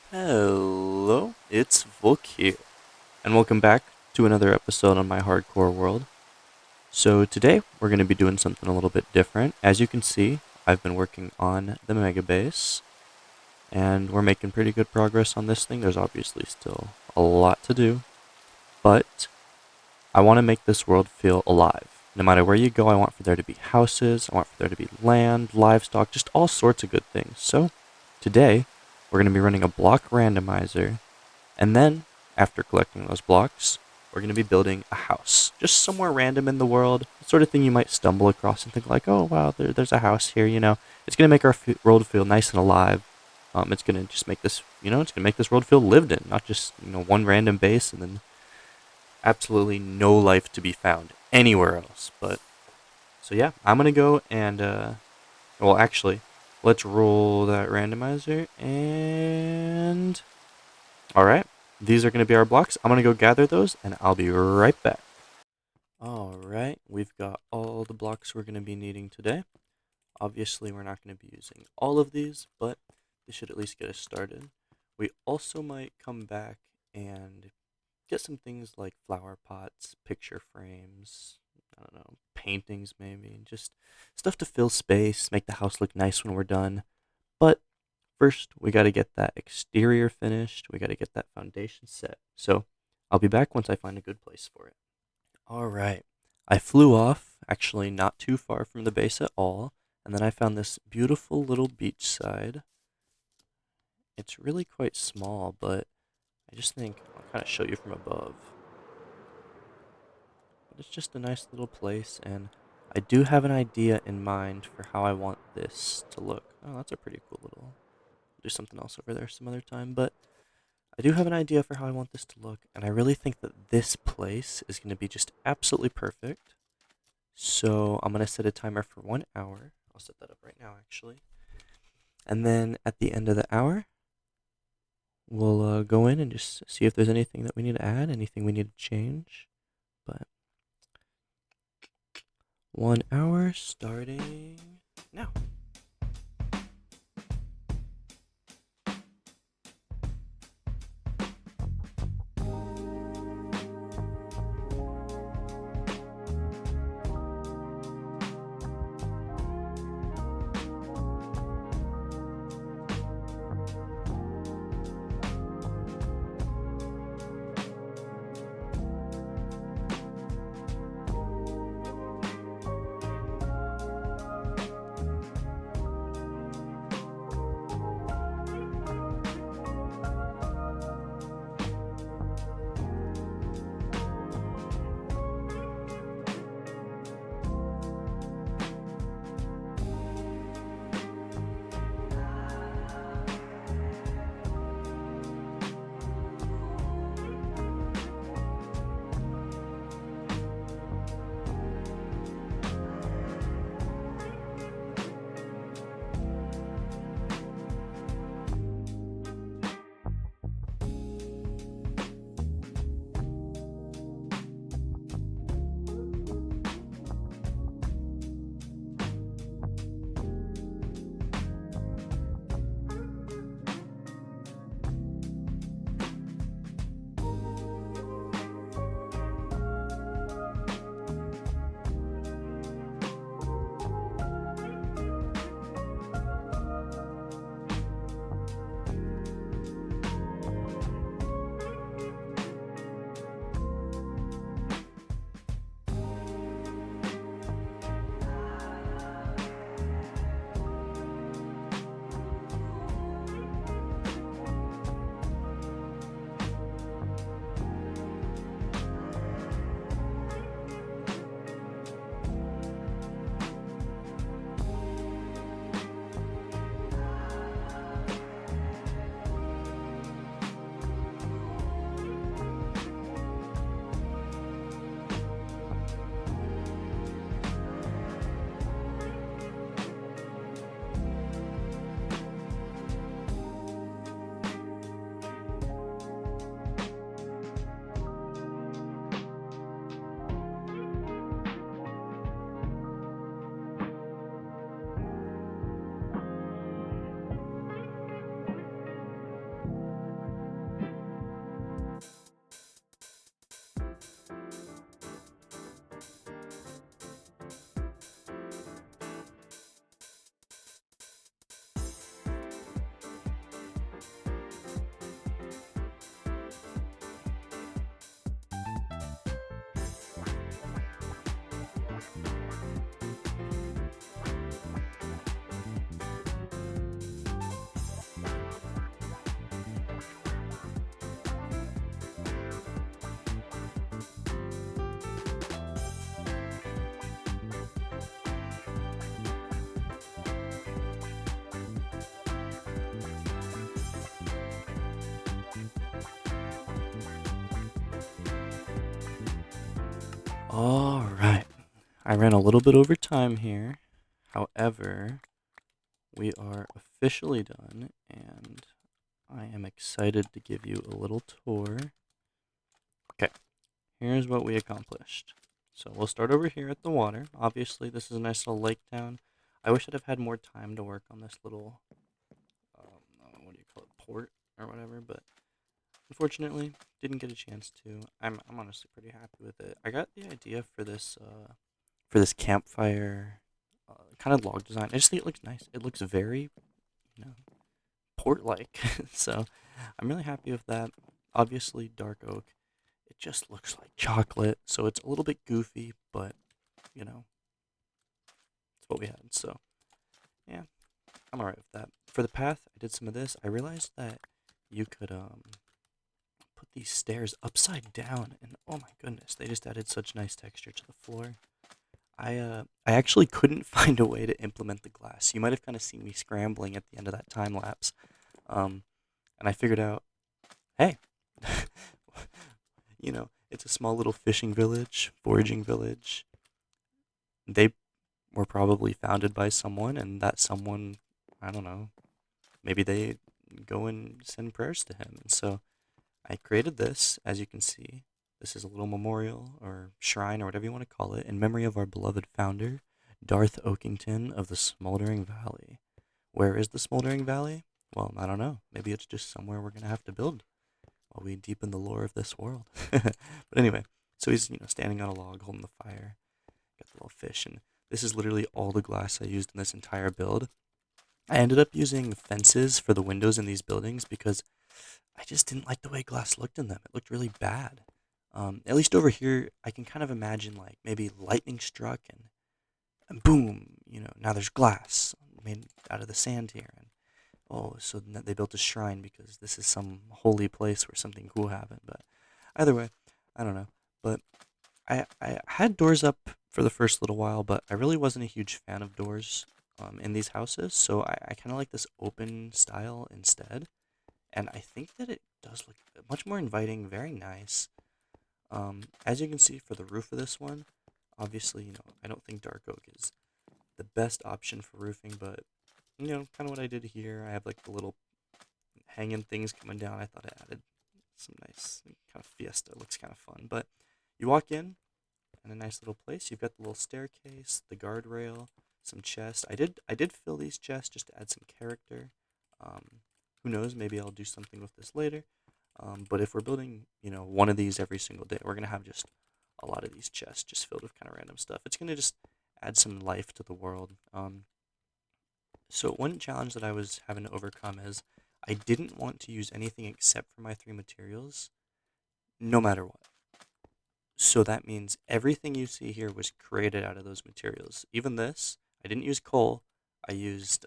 Hello, it's Volk here, and welcome back to another episode on my hardcore world. So today we're going to be doing something a little bit different. As you can see, I've been working on the mega base, and we're making pretty good progress on this thing. There's obviously still a lot to do, but I want to make this world feel alive. No matter where you go, I want for there to be houses, I want for there to be land, livestock, just all sorts of good things. So today we're going to be running a block randomizer. And then, after collecting those blocks, we're going to be building a house. Just somewhere random in the world, the sort of thing you might stumble across and think like, oh, wow, there's a house here. It's going to make our world feel nice and alive. It's going to just make this, it's going to make this world feel lived in, not just, one random base and then absolutely no life to be found anywhere else. So yeah, I'm going to go and, well, actually, let's roll that randomizer and alright, these are going to be our blocks. I'm going to go gather those, and I'll be right back. Alright, we've got all the blocks we're going to be needing today. Obviously, we're not going to be using all of these, but this should at least get us started. We also might come back and get some things like flower pots, picture frames, I don't know, paintings maybe, just stuff to fill space, make the house look nice when we're done. But first, we got to get that exterior finished. We got to get that foundation set. So I'll be back once I find a good place for it. All right. I flew off, actually not too far from the base at all, and then I found this beautiful little beachside. It's really quite small, but I just think I'll kind of show you from above. But it's just a nice little place, and I do have an idea in mind for how I want this to look. Oh, that's a pretty cool little. Do something else over there some other time, but I do have an idea for how I want this to look, and I really think that this place is going to be just absolutely perfect. So I'm going to set a timer for 1 hour. I'll set that up right now, actually. And then at the end of the hour, we'll go in and just see if there's anything that we need to add, anything we need to change. But 1 hour starting now. All right. I ran a little bit over time here. However, we are officially done, and I am excited to give you a little tour. Okay, here's what we accomplished. So we'll start over here at the water. Obviously, this is a nice little lake town. I wish I'd have had more time to work on this little, what do you call it, port or whatever, but unfortunately, didn't get a chance to. I'm honestly pretty happy with it. I got the idea for this campfire kind of log design. I just think it looks nice. It looks very, you know, port-like. So I'm really happy with that. Obviously, dark oak. It just looks like chocolate, so it's a little bit goofy, but you know, it's what we had. So yeah, I'm alright with that. For the path, I did some of this. I realized that you could put these stairs upside down, and oh my goodness, they just added such nice texture to the floor. I actually couldn't find a way to implement the glass. You might have kind of seen me scrambling at the end of that time lapse, um, and I figured out, hey, it's a small little fishing village, foraging village. They were probably founded by someone, and that someone, I don't know, maybe they go and send prayers to him, and so I created this, as you can see. This is a little memorial or shrine or whatever you want to call it in memory of our beloved founder, Darth Oakington of the Smoldering Valley. Where is the Smoldering Valley? Well, I don't know. Maybe it's just somewhere we're going to have to build while we deepen the lore of this world. But anyway, so he's, standing on a log holding the fire. Got the little fish, and this is literally all the glass I used in this entire build. I ended up using fences for the windows in these buildings because I just didn't like the way glass looked in them. It looked really bad. At least over here, I can kind of imagine like maybe lightning struck and boom, now there's glass made out of the sand here. And oh, so they built a shrine because this is some holy place where something cool happened. But either way, I don't know. But I had doors up for the first little while, but I really wasn't a huge fan of doors in these houses. So I kind of like this open style instead. And I think that it does look much more inviting, very nice. As you can see for the roof of this one, obviously, I don't think dark oak is the best option for roofing, but, kind of what I did here. I have like the little hanging things coming down. I thought I added some nice kind of fiesta. It looks kind of fun. But you walk in a nice little place. You've got the little staircase, the guardrail, some chests. I did fill these chests just to add some character. Who knows? Maybe I'll do something with this later. But if we're building, one of these every single day, we're gonna have just a lot of these chests just filled with kind of random stuff. It's gonna just add some life to the world. So one challenge that I was having to overcome is I didn't want to use anything except for my three materials, no matter what. So that means everything you see here was created out of those materials. Even this, I didn't use coal. I used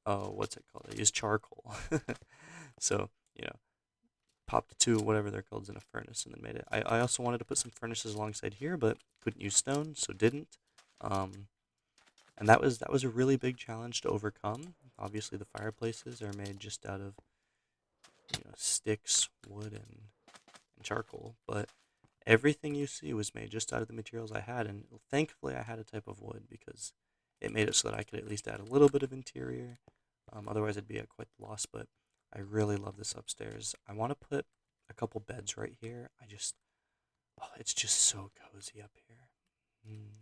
oh, what's it called? I used charcoal. So, popped two, whatever they're called, in a furnace and then made it. I also wanted to put some furnaces alongside here, but couldn't use stone, so didn't. Um, and that was a really big challenge to overcome. Obviously, the fireplaces are made just out of sticks, wood, and charcoal, but everything you see was made just out of the materials I had, and thankfully I had a type of wood because it made it so that I could at least add a little bit of interior. Otherwise, I'd be at quite the loss, but I really love this upstairs. I want to put a couple beds right here. Oh, it's just so cozy up here.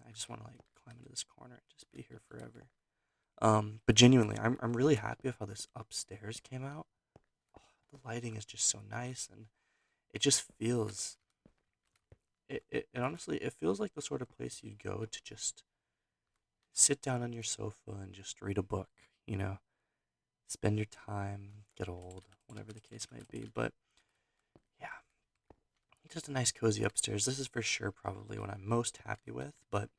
I just want to like climb into this corner and just be here forever. But genuinely, I'm really happy with how this upstairs came out. Oh, the lighting is just so nice, and it just feels. It honestly, it feels like the sort of place you'd go to just sit down on your sofa and just read a book. Spend your time, get old, whatever the case might be. But yeah, just a nice cozy upstairs. This is for sure probably what I'm most happy with, but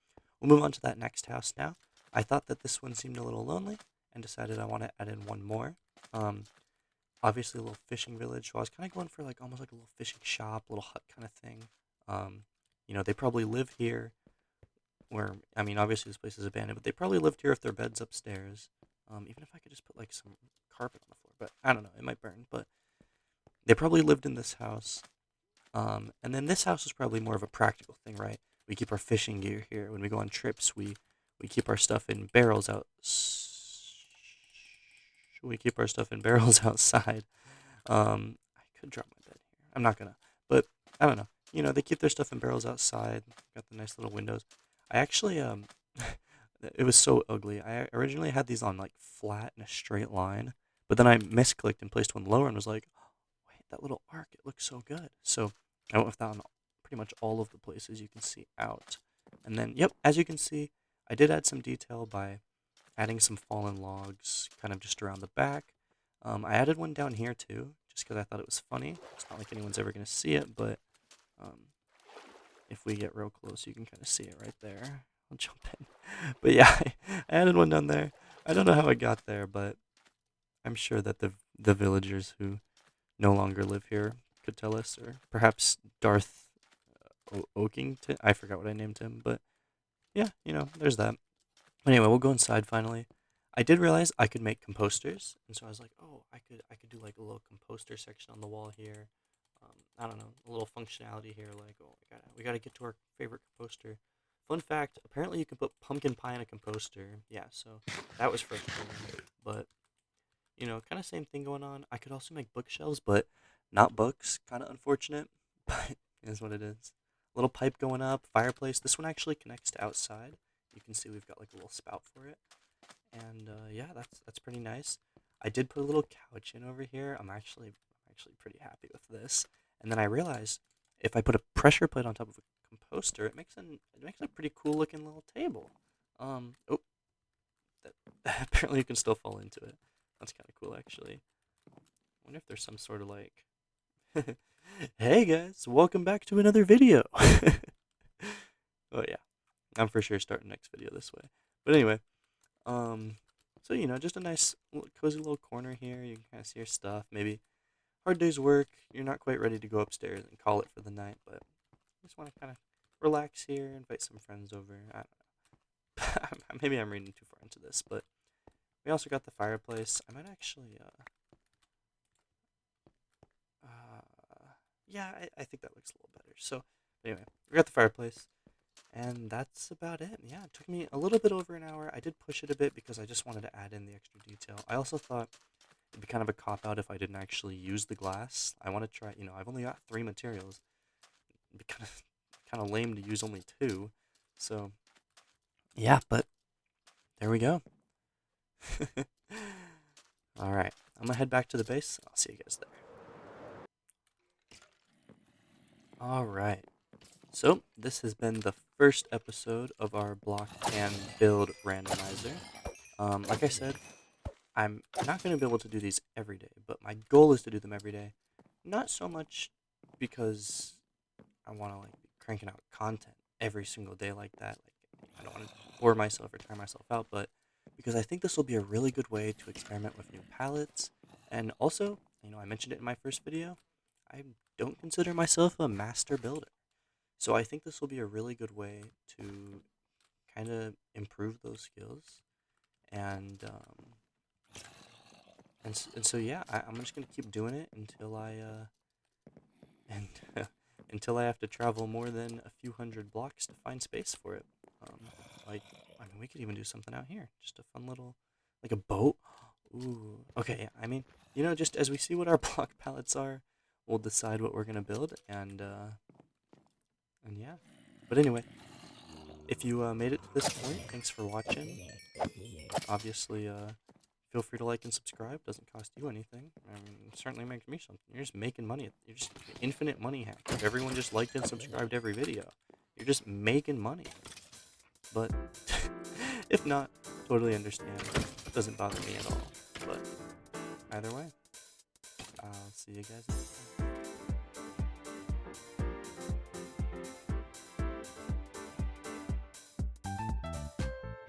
we'll move on to that next house now. I thought that this one seemed a little lonely and decided I want to add in one more. Um, Obviously a little fishing village. So I was kind of going for like almost like a little fishing shop, little hut kind of thing. They probably live here where, I mean, obviously this place is abandoned, but they probably lived here if their bed's upstairs. Even if I could just put like some carpet on the floor, but I don't know, it might burn. But they probably lived in this house. And then this house is probably more of a practical thing, right? We keep our fishing gear here. When we go on trips, we keep our stuff in barrels out. We keep our stuff in barrels outside. I could drop my bed here. I'm not gonna, but I don't know. You know, they keep their stuff in barrels outside. Got the nice little windows. I actually it was so ugly. I originally had these on like flat in a straight line, but then I misclicked and placed one lower and was like, wait, that little arc, it looks so good. So I went with that on pretty much all of the places you can see out. And then, yep, as you can see, I did add some detail by adding some fallen logs kind of just around the back. I added one down here too, just because I thought it was funny. It's not like anyone's ever going to see it, but if we get real close, you can kind of see it right there. I'll jump in. But yeah, I added one down there. I don't know how it got there, but I'm sure that the villagers who no longer live here could tell us, or perhaps Darth Oakington. I forgot what I named him, but yeah, you know, there's that. Anyway, we'll go inside finally. I did realize I could make composters, and so I was like, oh, I could do like a little composter section on the wall here. I don't know, a little functionality here, like, oh, we gotta get to our favorite composter. Fun fact, apparently you can put pumpkin pie in a composter. Yeah, so that was frustrating. But, you know, kind of same thing going on. I could also make bookshelves, but not books. Kind of unfortunate, but it is what it is. Little pipe going up, fireplace. This one actually connects to outside. You can see we've got like a little spout for it. And yeah, that's pretty nice. I did put a little couch in over here. I'm actually pretty happy with this. And then I realized if I put a pressure plate on top of a composter, it makes a pretty cool looking little table. Oh, that, apparently you can still fall into it. That's kind of cool actually. I wonder if there's some sort of like, hey guys, welcome back to another video. Oh yeah, I'm for sure starting next video this way. But anyway, so you know, just a nice, cozy little corner here. You can kind of see your stuff. Maybe hard day's work. You're not quite ready to go upstairs and call it for the night, but you just want to kind of relax here, invite some friends over. I don't know. Maybe I'm reading too far into this, but we also got the fireplace. I might actually, yeah, I think that looks a little better. So anyway, we got the fireplace. And that's about it. Yeah, it took me a little bit over an hour. I did push it a bit because I just wanted to add in the extra detail. I also thought it'd be kind of a cop-out if I didn't actually use the glass. I want to try, you know, I've only got 3 materials. It'd be kind of lame to use only 2. So, yeah, but there we go. All right, I'm going to head back to the base. I'll see you guys there. All right. So, this has been the first episode of our block and build randomizer. Like I said, I'm not going to be able to do these every day, but my goal is to do them every day. Not so much because I want to like be cranking out content every single day like that. Like I don't want to bore myself or tire myself out, but because I think this will be a really good way to experiment with new palettes. And also, you know, I mentioned it in my first video, I don't consider myself a master builder. So I think this will be a really good way to kind of improve those skills. And so yeah, I'm just gonna keep doing it until and until I have to travel more than a few hundred blocks to find space for it. Like I mean, we could even do something out here, just a fun little like a boat. Ooh, okay. Yeah, I mean, you know, just as we see what our block palettes are, we'll decide what we're gonna build, and yeah. But anyway, if you made it to this point, thanks for watching. Obviously, feel free to like and subscribe. Doesn't cost you anything. I mean, it certainly makes me something. You're just making money. You're just infinite money hack. If everyone just liked and subscribed every video, you're just making money. But if not, totally understand. It doesn't bother me at all. But either way, I'll see you guys next time.